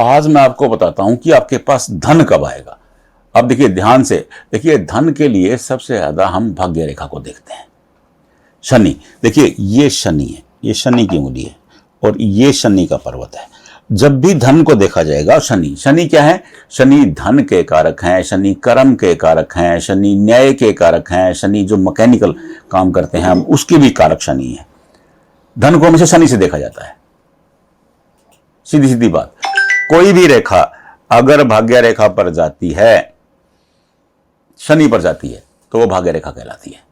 आज मैं आपको बताता हूं कि आपके पास धन कब आएगा। अब देखिए ध्यान से, देखिए धन के लिए सबसे ज्यादा हम भाग्य रेखा को देखते हैं। शनि, देखिए ये शनि है, ये शनि की उंगली है और ये शनि का पर्वत है। जब भी धन को देखा जाएगा, शनि, शनि क्या है? शनि धन के कारक हैं, शनि कर्म के कारक हैं, शनि न्याय के कारक हैं, शनि जो मैकेनिकल काम करते हैं हम उसके भी कारक शनि है। धन को हमेशा शनि से देखा जाता है। सीधी सीधी बात, कोई भी रेखा अगर भाग्य रेखा पर जाती है, शनि पर जाती है, तो वो भाग्य रेखा कहलाती है।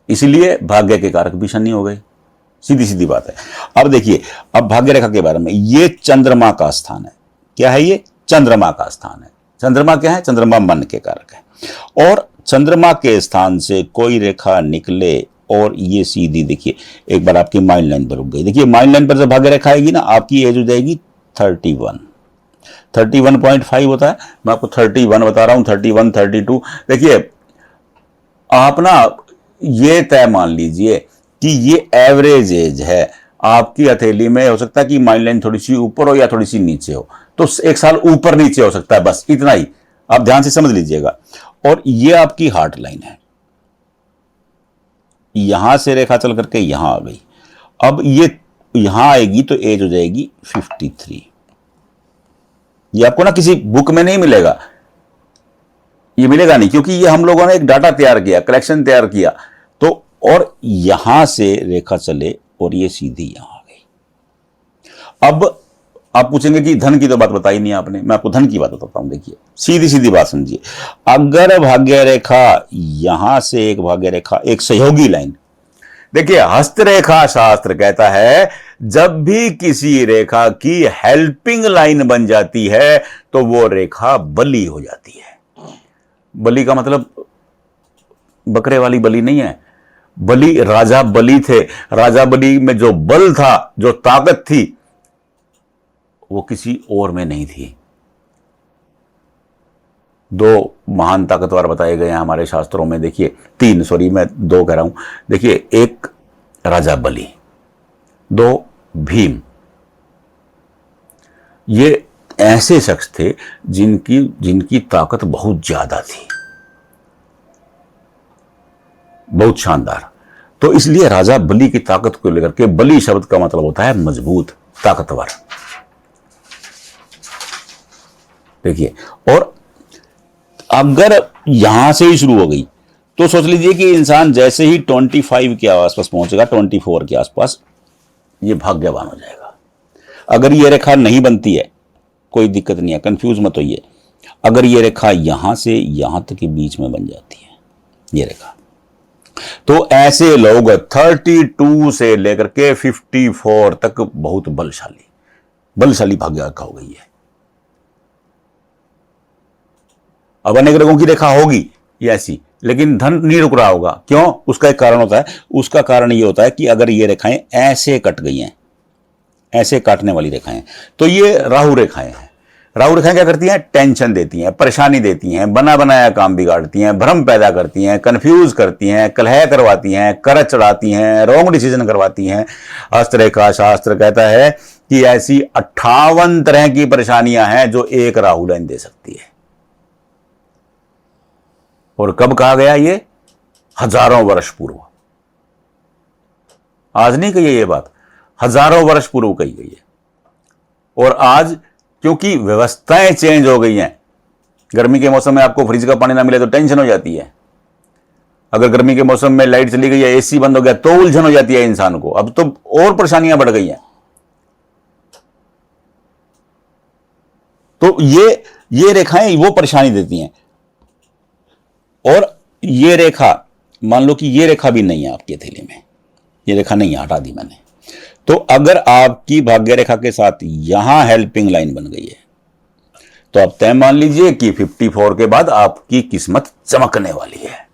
इसीलिए भाग्य के कारक भी शनि हो गए। सीधी सीधी बात है। अब देखिए, अब भाग्य रेखा के बारे में, ये चंद्रमा का स्थान है। क्या है ये? चंद्रमा का स्थान है। चंद्रमा क्या है? चंद्रमा मन के कारक है। और चंद्रमा के स्थान से कोई रेखा निकले और ये सीधी, देखिए एक बार आपकी माइंड लाइन पर रुक गई। देखिए माइंड लाइन पर जब भाग्य रेखा आएगी ना, आपकी एज हो जाएगी 31, 31.5 होता है। मैं आपको 31 बता रहा हूं, 31, 32। देखिए आप ना ये तय मान लीजिए कि ये एवरेज एज है आपकी हथेली में। हो सकता है कि माइंड लाइन थोड़ी सी ऊपर हो या थोड़ी सी नीचे हो, तो एक साल ऊपर नीचे हो सकता है, बस इतना ही आप ध्यान से समझ लीजिएगा। और ये आपकी हार्ट लाइन है, यहां से रेखा चल करके यहां आ गई। अब ये यहां आएगी तो एज हो जाएगी 53। ये आपको ना किसी बुक में नहीं मिलेगा, ये मिलेगा नहीं, क्योंकि ये हम लोगों ने एक डाटा तैयार किया, कलेक्शन तैयार किया। तो और यहां से रेखा चले और ये सीधी यहां आ गई। अब आप पूछेंगे कि धन की तो बात बताई नहीं आपने। मैं आपको धन की बात बताता हूं। देखिए सीधी सीधी बात समझिए, अगर भाग्य रेखा यहां से एक भाग्य रेखा, एक सहयोगी लाइन, देखिए हस्तरेखा शास्त्र कहता है जब भी किसी रेखा की हेल्पिंग लाइन बन जाती है तो वो रेखा बली हो जाती है। बली का मतलब बकरे वाली बली नहीं है। बली, राजा बली थे, राजा बली में जो बल था, जो ताकत थी, वो किसी और में नहीं थी। दो महान ताकतवर बताए गए हैं हमारे शास्त्रों में। देखिए तीन, सॉरी मैं दो कह रहा हूं। देखिए एक राजा बली, दो भीम। ये ऐसे शख्स थे जिनकी ताकत बहुत ज्यादा थी, बहुत शानदार। तो इसलिए राजा बली की ताकत को लेकर के, बली शब्द का मतलब होता है मजबूत, ताकतवर। देखिए, और अगर यहां से ही शुरू हो गई तो सोच लीजिए कि इंसान जैसे ही 25 के आसपास पहुंचेगा, 24 के आसपास, ये भाग्यवान हो जाएगा। अगर ये रेखा नहीं बनती है कोई दिक्कत नहीं है, कंफ्यूज मत होइए। अगर ये रेखा यहां से यहां तक के बीच में बन जाती है ये रेखा, तो ऐसे लोग 32 से लेकर के 54 तक बहुत बलशाली भाग्य रेखा हो गई है। अब अनेक रंगों की रेखा होगी ये ऐसी, लेकिन धन नहीं रुक रहा होगा। क्यों? उसका एक कारण होता है। उसका कारण ये होता है कि अगर ये रेखाएं ऐसे कट गई हैं, ऐसे काटने वाली रेखाएं, तो ये राहु रेखाएं हैं। राहु रेखाएं क्या करती हैं? टेंशन देती हैं, परेशानी देती हैं, बना बनाया काम बिगाड़ती हैं, भ्रम पैदा करती हैं, कंफ्यूज करती हैं, कलह करवाती हैं, करज चढ़ाती हैं, रॉन्ग डिसीजन करवाती हैं। हस्तरेखा शास्त्र कहता है कि ऐसी 58 तरह की परेशानियां हैं जो एक राहु लाइन दे सकती है। और कब कहा गया? ये हजारों वर्ष पूर्व। आज नहीं कही ये बात, हजारों वर्ष पूर्व कही गई है। और आज क्योंकि व्यवस्थाएं चेंज हो गई हैं, गर्मी के मौसम में आपको फ्रिज का पानी ना मिले तो टेंशन हो जाती है। अगर गर्मी के मौसम में लाइट चली गई है, एसी बंद हो गया, तो उलझन हो जाती है इंसान को। अब तो और परेशानियां बढ़ गई हैं। तो ये रेखाएं वो परेशानी देती हैं। और ये रेखा, मान लो कि ये रेखा भी नहीं है आपकी हथेली में, ये रेखा नहीं है, हटा दी मैंने। तो अगर आपकी भाग्य रेखा के साथ यहां हेल्पिंग लाइन बन गई है तो आप तय मान लीजिए कि 54 के बाद आपकी किस्मत चमकने वाली है।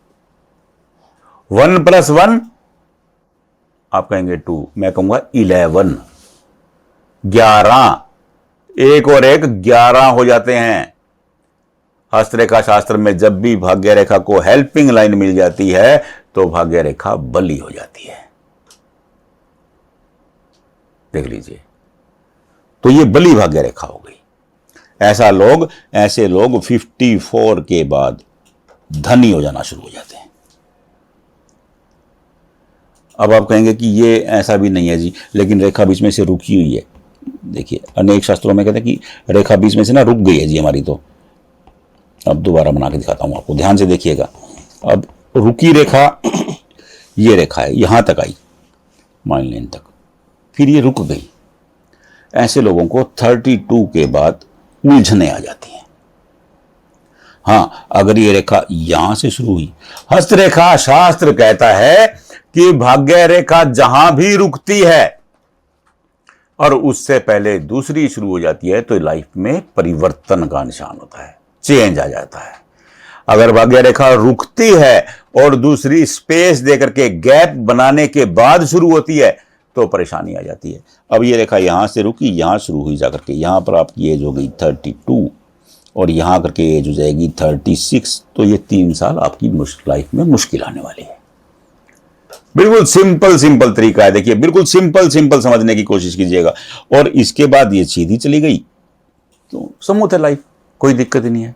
1 + 1 आप कहेंगे 2, मैं कहूंगा 11, 11, एक और एक 11 हो जाते हैं। हस्तरेखा शास्त्र में जब भी भाग्य रेखा को हेल्पिंग लाइन मिल जाती है तो भाग्य रेखा बली हो जाती है। देख लीजिए, तो ये बली भाग्य रेखा हो गई। ऐसे लोग 54 के बाद धनी हो जाना शुरू हो जाते हैं। अब आप कहेंगे कि ये ऐसा भी नहीं है जी, लेकिन रेखा बीच में से रुकी हुई है। देखिए अनेक शास्त्रों में कहते हैं कि रेखा बीच में से ना रुक गई है जी हमारी। तो अब दोबारा बना के दिखाता हूं आपको, ध्यान से देखिएगा। अब रुकी रेखा, ये रेखा है, यहां तक आई माइन लाइन तक, फिर ये रुक गई। ऐसे लोगों को 32 के बाद उलझने आ जाती हैं। हाँ, अगर ये रेखा यहां से शुरू हुई, हस्तरेखा, शास्त्र कहता है कि भाग्य रेखा जहां भी रुकती है और उससे पहले दूसरी शुरू हो जाती है तो लाइफ में परिवर्तन का निशान होता है, चेंज आ जाता है। अगर भाग्य रेखा रुकती है और दूसरी स्पेस देकर के गैप बनाने के बाद शुरू होती है तो परेशानी आ जाती है। अब ये रेखा यहां से रुकी, यहां शुरू हुई जाकर के, यहां पर आपकी एज हो गई 32 और यहां करके एज हो जाएगी 36। तो ये 3 साल आपकी लाइफ में मुश्किल आने वाली है। बिल्कुल सिंपल तरीका है। देखिए बिल्कुल सिंपल समझने की कोशिश कीजिएगा। और इसके बाद ये सीधी चली गई तो स्मूथ है लाइफ, कोई दिक्कत ही नहीं है,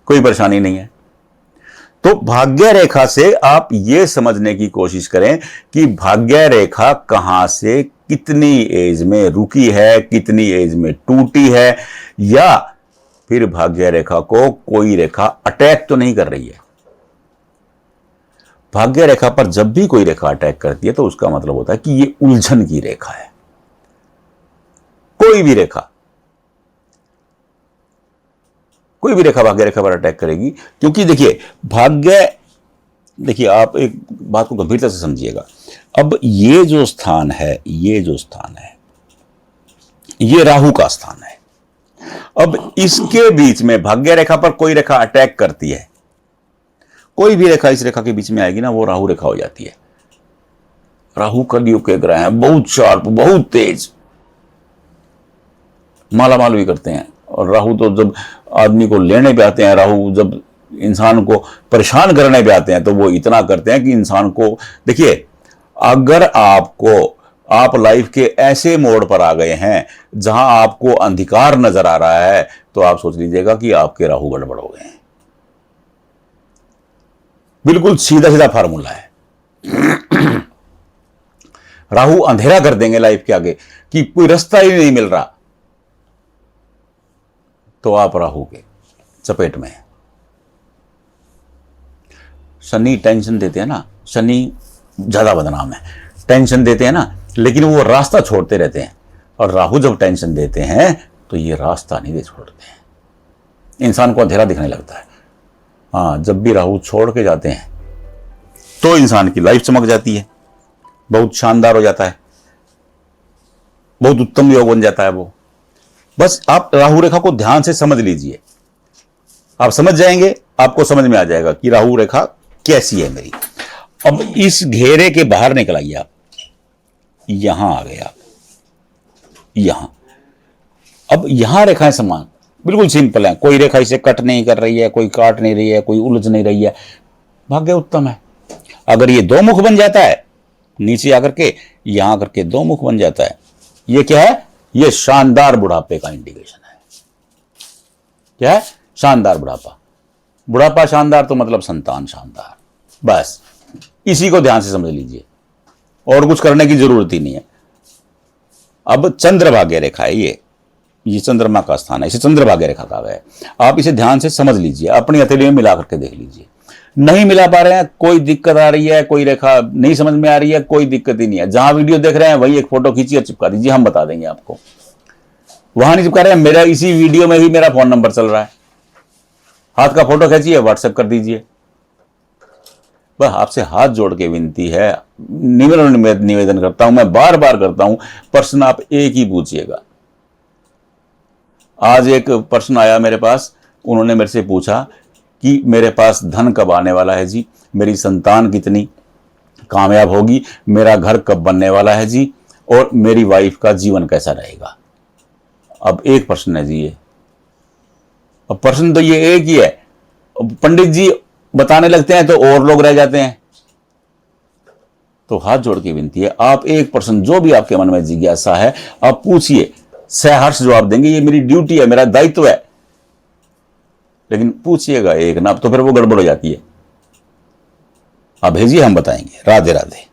कोई परेशानी नहीं है। तो भाग्य रेखा से आप ये समझने की कोशिश करें कि भाग्य रेखा कहां से कितनी एज में रुकी है, कितनी एज में टूटी है, या फिर भाग्य रेखा को कोई रेखा अटैक तो नहीं कर रही है। भाग्य रेखा पर जब भी कोई रेखा अटैक करती है तो उसका मतलब होता है कि ये उलझन की रेखा है। कोई भी रेखा भाग्य रेखा पर अटैक करेगी, क्योंकि देखिए देखिए आप एक बात को गंभीरता से समझिएगा। अब ये जो स्थान है ये राहु का स्थान है। अब इसके बीच में भाग्य रेखा पर कोई रेखा अटैक करती है, कोई भी रेखा इस रेखा के बीच में आएगी ना, वो राहु रेखा हो जाती है। राहु कलयुग के ग्रह हैं, बहुत शार्प, बहुत तेज, मालामाल भी करते हैं। और राहु तो जब आदमी को लेने पे आते हैं, राहु जब इंसान को परेशान करने पे आते हैं तो वो इतना करते हैं कि इंसान को, देखिए अगर आप लाइफ के ऐसे मोड़ पर आ गए हैं जहां आपको अंधकार नजर आ रहा है तो आप सोच लीजिएगा कि आपके राहु गड़बड़ हो गए हैं। बिल्कुल सीधा फार्मूला है। राहु अंधेरा कर देंगे लाइफ के आगे कि कोई रास्ता ही नहीं मिल रहा, तो आप राहु के चपेट में हैं। शनि टेंशन देते हैं ना, शनि ज्यादा बदनाम है, टेंशन देते हैं ना, लेकिन वो रास्ता छोड़ते रहते हैं। और राहु जब टेंशन देते हैं तो ये रास्ता नहीं दे छोड़ते हैं, इंसान को अंधेरा दिखने लगता है। हाँ, जब भी राहु छोड़ के जाते हैं तो इंसान की लाइफ चमक जाती है, बहुत शानदार हो जाता है, बहुत उत्तम योग बन जाता है वो। बस आप राहु रेखा को ध्यान से समझ लीजिए, आप समझ जाएंगे, आपको समझ में आ जाएगा कि राहु रेखा कैसी है मेरी। अब इस घेरे के बाहर निकल आइए, आप यहां आ गए, आप यहां। अब यहां रेखाएं समान बिल्कुल सिंपल है, कोई रेखा इसे कट नहीं कर रही है, कोई काट नहीं रही है, कोई उलझ नहीं रही है, भाग्य उत्तम है। अगर ये 2 मुख बन जाता है, नीचे आकर के यहां करके 2 मुख बन जाता है, ये क्या है? ये शानदार बुढ़ापे का इंडिकेशन है। क्या है? शानदार बुढ़ापा। बुढ़ापा शानदार तो मतलब संतान शानदार। बस इसी को ध्यान से समझ लीजिए, और कुछ करने की जरूरत ही नहीं है। अब चंद्र भाग्य रेखा है, ये चंद्रमा का स्थान है, इसे चंद्र भाग्य रेखा कहा गया है। आप इसे ध्यान से समझ लीजिए, अपनी हथेली में मिला करके देख लीजिए। नहीं मिला पा रहे हैं, कोई दिक्कत आ रही है, कोई रेखा नहीं समझ में आ रही है, कोई दिक्कत ही नहीं है। जहां वीडियो देख रहे हैं वही एक फोटो खींचिए और चिपका दीजिए, हम बता देंगे आपको। वहां नहीं चिपका रहे हैं, मेरा इसी वीडियो में ही मेरा फोन नंबर चल रहा है, हाथ का फोटो खींचिए, व्हाट्सएप कर दीजिए। बस आपसे हाथ जोड़ के विनती है, निवेदन करता हूं, मैं बार बार करता हूं, प्रश्न आप एक ही पूछिएगा। आज एक प्रश्न आया मेरे पास, उन्होंने मेरे से पूछा कि मेरे पास धन कब आने वाला है जी, मेरी संतान कितनी कामयाब होगी, मेरा घर कब बनने वाला है जी, और मेरी वाइफ का जीवन कैसा रहेगा। अब एक प्रश्न है जी ये, अब प्रश्न तो ये एक ही है, पंडित जी बताने लगते हैं तो और लोग रह जाते हैं। तो हाथ जोड़ के विनती है, आप एक प्रश्न जो भी आपके मन में जिज्ञासा है आप पूछिए, सहर्ष जवाब देंगे ये मेरी ड्यूटी है, मेरा दायित्व है। लेकिन पूछिएगा एक ना, तो फिर वो गड़बड़ हो जाती है। आप भेजिए, हम बताएंगे। राधे राधे।